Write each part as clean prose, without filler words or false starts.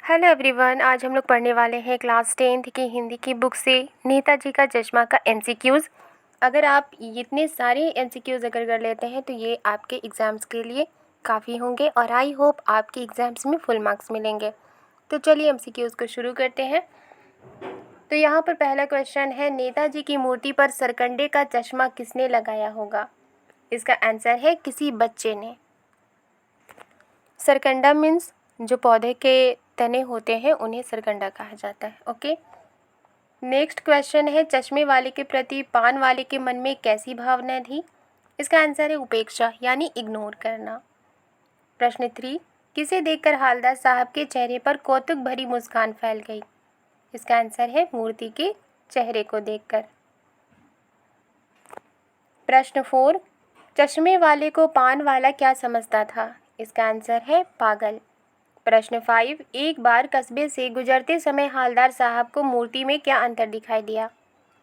Hello everyone, आज हम लोग पढ़ने वाले हैं क्लास 10th की हिंदी की बुक से नेताजी का चश्मा का एमसीक्यूज़। अगर आप इतने सारे एमसीक्यूज़ अगर कर लेते हैं तो ये आपके एग्ज़ाम्स के लिए काफ़ी होंगे और आई होप आपके एग्ज़ाम्स में फुल मार्क्स मिलेंगे। तो चलिए एमसीक्यूज़ को शुरू करते हैं। तो यहाँ पर पहला क्वेश्चन है, नेताजी की मूर्ति पर सरकंडे का चश्मा किसने लगाया होगा? इसका आंसर है किसी बच्चे ने। सरकंडा मीन्स जो पौधे के तने होते हैं उन्हें सरकंडा कहा जाता है। ओके, नेक्स्ट क्वेश्चन है, चश्मे वाले के प्रति पान वाले के मन में कैसी भावना थी? इसका आंसर है उपेक्षा यानी इग्नोर करना। प्रश्न 3, किसे देखकर हालदार साहब के चेहरे पर कौतुक भरी मुस्कान फैल गई? इसका आंसर है मूर्ति के चेहरे को देखकर। प्रश्न 4, चश्मे वाले को पान वाला क्या समझता था? इसका आंसर है पागल। प्रश्न 5, एक बार कस्बे से गुजरते समय हालदार साहब को मूर्ति में क्या अंतर दिखाई दिया?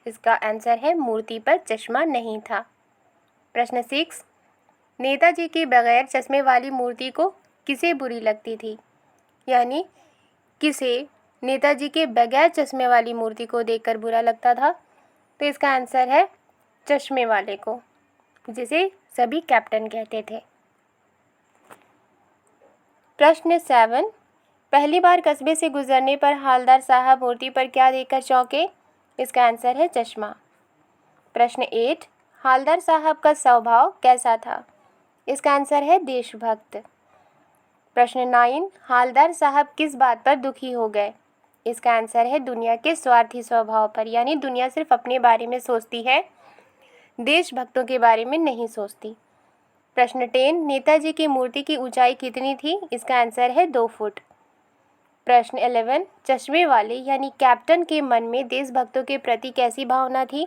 इसका आंसर है मूर्ति पर चश्मा नहीं था। प्रश्न 6, नेताजी की बगैर चश्मे वाली मूर्ति को किसे बुरी लगती थी? यानी किसे नेताजी के बगैर चश्मे वाली मूर्ति को देखकर बुरा लगता था? तो इसका आंसर है चश्मे वाले को, जिसे सभी कैप्टन कहते थे। प्रश्न 7, पहली बार कस्बे से गुजरने पर हालदार साहब मूर्ति पर क्या देखकर चौंके? इसका आंसर है चश्मा। प्रश्न 8, हालदार साहब का स्वभाव कैसा था? इसका आंसर है देशभक्त। प्रश्न 9, हालदार साहब किस बात पर दुखी हो गए? इसका आंसर है दुनिया के स्वार्थी स्वभाव पर, यानी दुनिया सिर्फ अपने बारे में सोचती है, देशभक्तों के बारे में नहीं सोचती। प्रश्न 10, नेताजी की मूर्ति की ऊंचाई कितनी थी? इसका आंसर है 2 फुट। प्रश्न 11, चश्मे वाले यानी कैप्टन के मन में देशभक्तों के प्रति कैसी भावना थी?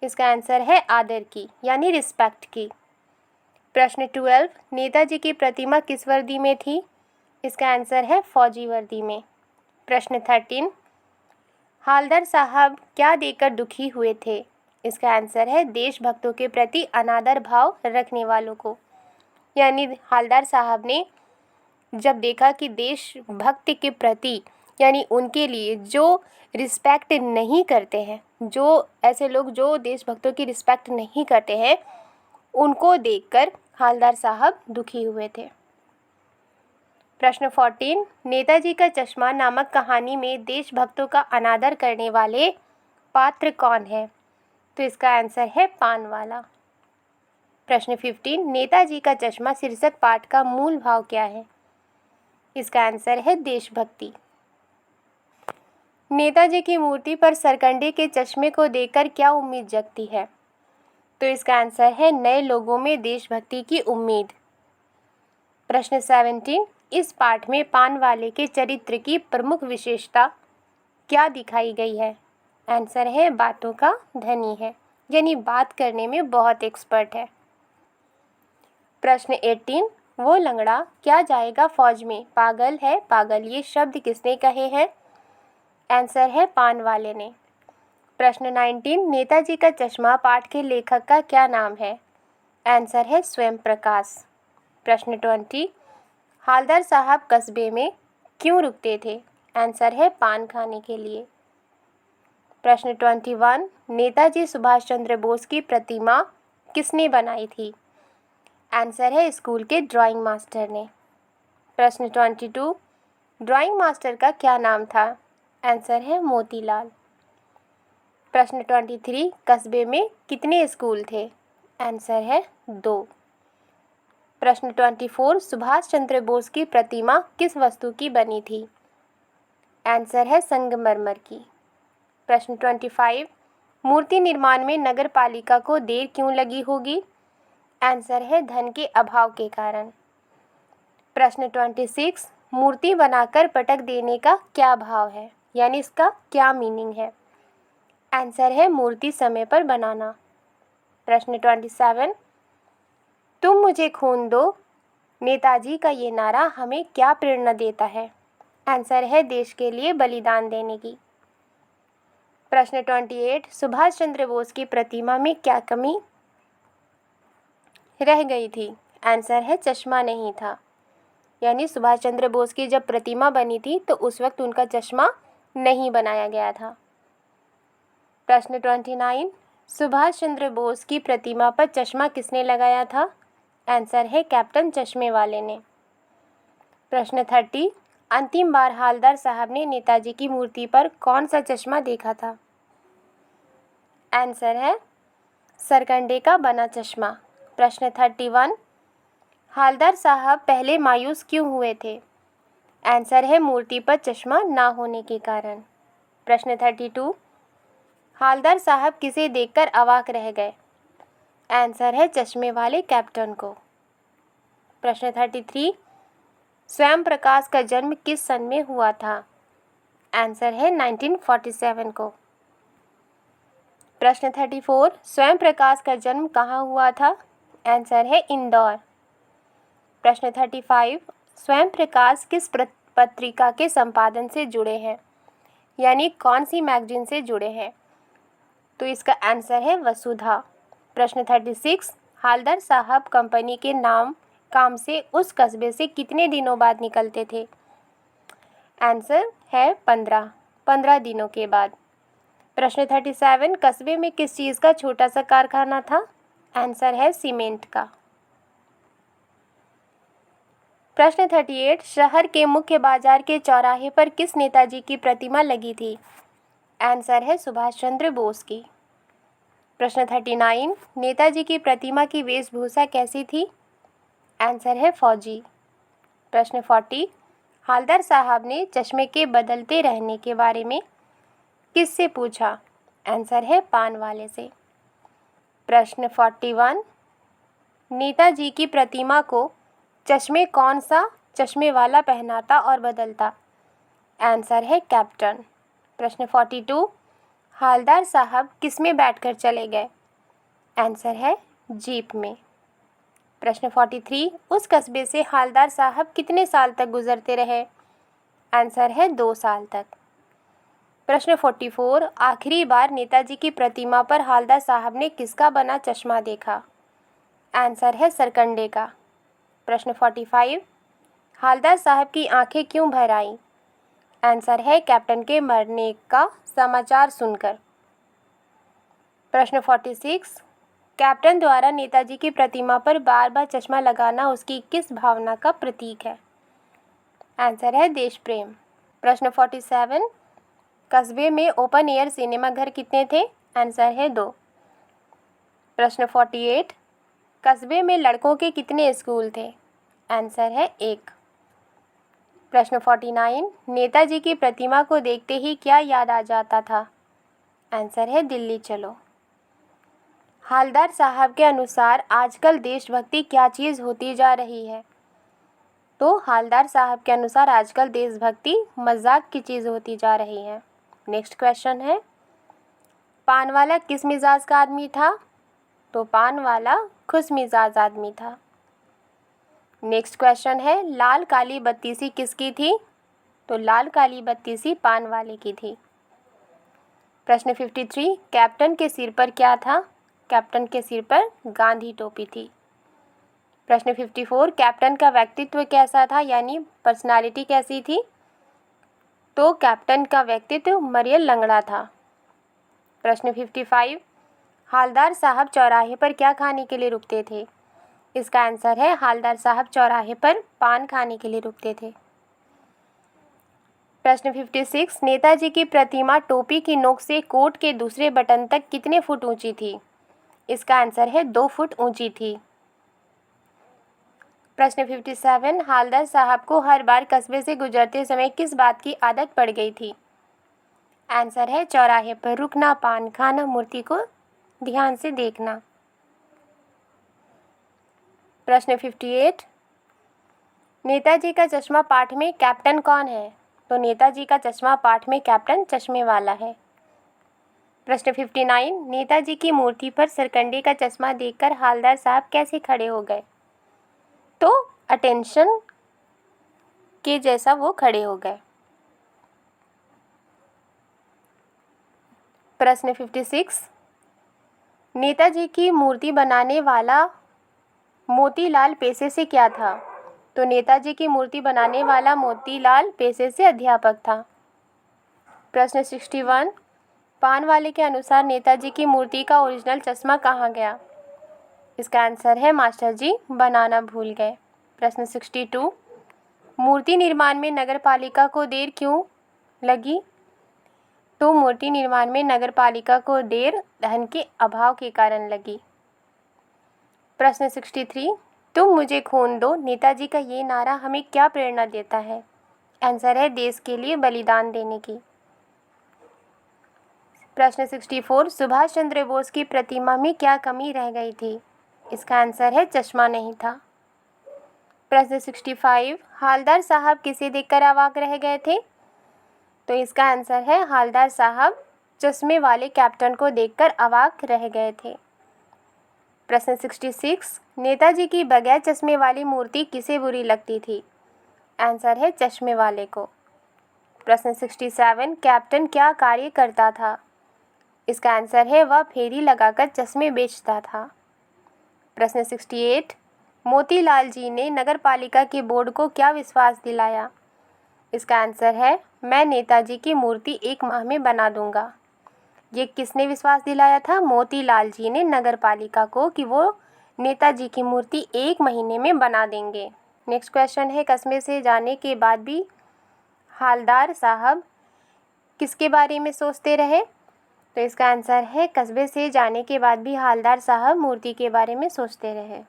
इसका आंसर है आदर की, यानी रिस्पेक्ट की। प्रश्न 12, नेताजी की प्रतिमा किस वर्दी में थी? इसका आंसर है फौजी वर्दी में। प्रश्न 13, हालदार साहब क्या देखकर दुखी हुए थे? इसका आंसर है देशभक्तों के प्रति अनादर भाव रखने वालों को, यानी हालदार साहब ने जब देखा कि देशभक्ति के प्रति यानी उनके लिए जो रिस्पेक्ट नहीं करते हैं, जो ऐसे लोग जो देशभक्तों की रिस्पेक्ट नहीं करते हैं, उनको देखकर हालदार साहब दुखी हुए थे। प्रश्न 14, नेताजी का चश्मा नामक कहानी में देशभक्तों का अनादर करने वाले पात्र कौन है? तो इसका आंसर है पान वाला। प्रश्न 15, नेताजी का चश्मा शीर्षक पाठ का मूल भाव क्या है? इसका आंसर है देशभक्ति। नेताजी की मूर्ति पर सरकंडे के चश्मे को देखकर क्या उम्मीद जगती है? तो इसका आंसर है नए लोगों में देशभक्ति की उम्मीद। प्रश्न 17, इस पाठ में पान वाले के चरित्र की प्रमुख विशेषता क्या दिखाई गई है? आंसर है बातों का धनी है, यानी बात करने में बहुत एक्सपर्ट है। प्रश्न 18, वो लंगड़ा क्या जाएगा फौज में, पागल है पागल, ये शब्द किसने कहे हैं? आंसर है पान वाले ने। प्रश्न 19, नेताजी का चश्मा पाठ के लेखक का क्या नाम है? आंसर है स्वयं प्रकाश। प्रश्न 20, हालदार साहब कस्बे में क्यों रुकते थे? आंसर है पान खाने के लिए। प्रश्न 21, नेताजी सुभाष चंद्र बोस की प्रतिमा किसने बनाई थी? आंसर है स्कूल के ड्राइंग मास्टर ने। प्रश्न 22, ड्राइंग मास्टर का क्या नाम था? आंसर है मोतीलाल। प्रश्न 23, कस्बे में कितने स्कूल थे? आंसर है 2। प्रश्न 24, सुभाष चंद्र बोस की प्रतिमा किस वस्तु की बनी थी? आंसर है संगमरमर की। प्रश्न 25, मूर्ति निर्माण में नगर पालिका को देर क्यों लगी होगी? आंसर है धन के अभाव के कारण। प्रश्न 26, मूर्ति बनाकर पटक देने का क्या भाव है, यानी इसका क्या मीनिंग है? आंसर है मूर्ति समय पर बनाना। प्रश्न 27, तुम मुझे खून दो, नेताजी का ये नारा हमें क्या प्रेरणा देता है? आंसर है देश के लिए बलिदान देने की। प्रश्न 28, सुभाष चंद्र बोस की प्रतिमा में क्या कमी रह गई थी? आंसर है चश्मा नहीं था। यानी सुभाष चंद्र बोस की जब प्रतिमा बनी थी तो उस वक्त उनका चश्मा नहीं बनाया गया था। प्रश्न 29, सुभाष चंद्र बोस की प्रतिमा पर चश्मा किसने लगाया था? आंसर है कैप्टन चश्मे वाले ने। प्रश्न 30, अंतिम बार हालदार साहब ने नेताजी की मूर्ति पर कौन सा चश्मा देखा था? आंसर है सरकंडे का बना चश्मा। प्रश्न 31, हालदार साहब पहले मायूस क्यों हुए थे? आंसर है मूर्ति पर चश्मा ना होने के कारण। प्रश्न 32, हालदार साहब किसे देखकर अवाक रह गए? आंसर है चश्मे वाले कैप्टन को। प्रश्न 33, स्वयं प्रकाश का जन्म किस सन में हुआ था? आंसर है 1947 को। प्रश्न 34, स्वयं प्रकाश का जन्म कहाँ हुआ था? आंसर है इंदौर। प्रश्न 35, स्वयं प्रकाश किस पत्रिका के संपादन से जुड़े हैं, यानी कौन सी मैगजीन से जुड़े हैं? तो इसका आंसर है वसुधा। प्रश्न 36, हालदार साहब कंपनी के काम से उस कस्बे से कितने दिनों बाद निकलते थे? आंसर है 15 दिनों के बाद। प्रश्न 37, कस्बे में किस चीज़ का छोटा सा कारखाना था? आंसर है सीमेंट का। प्रश्न 38, शहर के मुख्य बाजार के चौराहे पर किस नेताजी की प्रतिमा लगी थी? आंसर है सुभाष चंद्र बोस की। प्रश्न 39, नेताजी की प्रतिमा की वेशभूषा कैसी थी? आंसर है फौजी। प्रश्न 40, हालदार साहब ने चश्मे के बदलते रहने के बारे में किससे पूछा? आंसर है पान वाले से। प्रश्न 41, नेताजी की प्रतिमा को चश्मे कौन सा चश्मे वाला पहनाता और बदलता? आंसर है कैप्टन। प्रश्न 42, हालदार साहब किस में बैठकर चले गए? आंसर है जीप में। प्रश्न 43, उस कस्बे से हालदार साहब कितने साल तक गुजरते रहे? आंसर है 2 साल तक। प्रश्न 44, आखिरी बार नेताजी की प्रतिमा पर हालदार साहब ने किसका बना चश्मा देखा? आंसर है सरकंडे का। प्रश्न 45, हालदार साहब की आंखें क्यों भर आईं? आंसर है कैप्टन के मरने का समाचार सुनकर। प्रश्न 46, कैप्टन द्वारा नेताजी की प्रतिमा पर बार बार चश्मा लगाना उसकी किस भावना का प्रतीक है? आंसर है देश प्रेम। प्रश्न 47, कस्बे में ओपन एयर सिनेमा घर कितने थे? आंसर है 2। प्रश्न 48, कस्बे में लड़कों के कितने स्कूल थे? आंसर है 1। प्रश्न 49, नेताजी की प्रतिमा को देखते ही क्या याद आ जाता था? आंसर है दिल्ली चलो। हालदार साहब के अनुसार आजकल देशभक्ति क्या चीज़ होती जा रही है? तो हालदार साहब के अनुसार आजकल देशभक्ति मजाक की चीज़ होती जा रही है। नेक्स्ट क्वेश्चन है, पान वाला किस मिजाज का आदमी था? तो पान वाला खुश मिजाज आदमी था। नेक्स्ट क्वेश्चन है, लाल काली बत्तीसी किसकी थी? तो लाल काली बत्तीसी पान वाले की थी। प्रश्न 53, कैप्टन के सिर पर क्या था? कैप्टन के सिर पर गांधी टोपी थी। प्रश्न 54, कैप्टन का व्यक्तित्व कैसा था, यानी पर्सनालिटी कैसी थी? तो कैप्टन का व्यक्तित्व मरियल लंगड़ा था। प्रश्न 55, हालदार साहब चौराहे पर क्या खाने के लिए रुकते थे? इसका आंसर है हालदार साहब चौराहे पर पान खाने के लिए रुकते थे। प्रश्न 56, नेताजी की प्रतिमा टोपी की नोक से कोट के दूसरे बटन तक कितने फुट ऊंची थी? इसका आंसर है 2 फुट ऊंची थी। प्रश्न 57, हालदार साहब को हर बार कस्बे से गुजरते समय किस बात की आदत पड़ गई थी? आंसर है चौराहे पर रुकना, पान खाना, मूर्ति को ध्यान से देखना। प्रश्न 58, नेताजी का चश्मा पाठ में कैप्टन कौन है? तो नेताजी का चश्मा पाठ में कैप्टन चश्मे वाला है। प्रश्न 59, नेताजी की मूर्ति पर सरकंडे का चश्मा देखकर हालदार साहब कैसे खड़े हो गए? तो अटेंशन के जैसा वो खड़े हो गए। प्रश्न 56, नेताजी की मूर्ति बनाने वाला मोतीलाल पेशे से क्या था? तो नेताजी की मूर्ति बनाने वाला मोतीलाल पेशे से अध्यापक था। प्रश्न 61, पान वाले के अनुसार नेताजी की मूर्ति का ओरिजिनल चश्मा कहाँ गया? इसका आंसर है मास्टर जी बनाना भूल गए। प्रश्न 62, मूर्ति निर्माण में नगरपालिका को देर क्यों लगी? तो मूर्ति निर्माण में नगरपालिका को देर धन के अभाव के कारण लगी। प्रश्न 63, तुम मुझे खून दो, नेताजी का ये नारा हमें क्या प्रेरणा देता है? आंसर है देश के लिए बलिदान देने की। प्रश्न 64, सुभाष चंद्र बोस की प्रतिमा में क्या कमी रह गई थी? इसका आंसर है चश्मा नहीं था। प्रश्न 65, हालदार साहब किसे देखकर अवाक रह गए थे? तो इसका आंसर है हालदार साहब चश्मे वाले कैप्टन को देखकर अवाक रह गए थे। प्रश्न 66, नेताजी की बगैर चश्मे वाली मूर्ति किसे बुरी लगती थी? आंसर है चश्मे वाले को। प्रश्न 67, कैप्टन क्या कार्य करता था? इसका आंसर है वह फेरी लगाकर चश्मे बेचता था। प्रश्न 68, मोतीलाल जी ने नगरपालिका के बोर्ड को क्या विश्वास दिलाया? इसका आंसर है मैं नेताजी की मूर्ति 1 माह में बना दूंगा। ये किसने विश्वास दिलाया था? मोतीलाल जी ने नगरपालिका को कि वो नेताजी की मूर्ति 1 महीने में बना देंगे। नेक्स्ट क्वेश्चन है, कस्बे से जाने के बाद भी हालदार साहब किसके बारे में सोचते रहे? तो इसका आंसर है कस्बे से जाने के बाद भी हालदार साहब मूर्ति के बारे में सोचते रहे।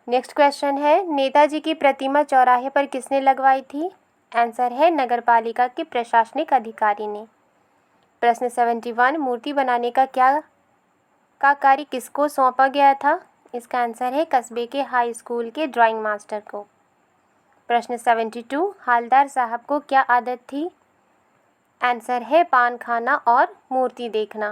नेक्स्ट क्वेश्चन है, नेताजी की प्रतिमा चौराहे पर किसने लगवाई थी? आंसर है नगरपालिका के प्रशासनिक अधिकारी ने। प्रश्न 71, मूर्ति बनाने का कार्य किसको सौंपा गया था? इसका आंसर है कस्बे के हाई स्कूल के ड्राइंग मास्टर को। प्रश्न 72, हालदार साहब को क्या आदत थी? आंसर है पान खाना और मूर्ति देखना।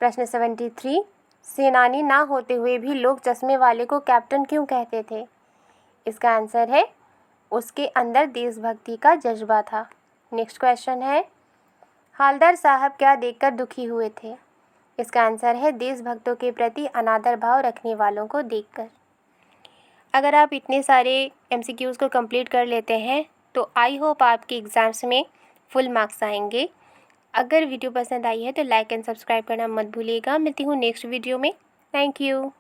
प्रश्न 73, सेनानी ना होते हुए भी लोग चश्मे वाले को कैप्टन क्यों कहते थे? इसका आंसर है उसके अंदर देशभक्ति का जज्बा था। नेक्स्ट क्वेश्चन है, हालदार साहब क्या देखकर दुखी हुए थे? इसका आंसर है देशभक्तों के प्रति अनादर भाव रखने वालों को देखकर। अगर आप इतने सारे MCQs को कंप्लीट कर लेते हैं तो आई होप आपके एग्ज़ाम्स में फुल मार्क्स आएंगे। अगर वीडियो पसंद आई है तो लाइक एंड सब्सक्राइब करना मत भूलिएगा। मिलती हूँ नेक्स्ट वीडियो में। Thank you.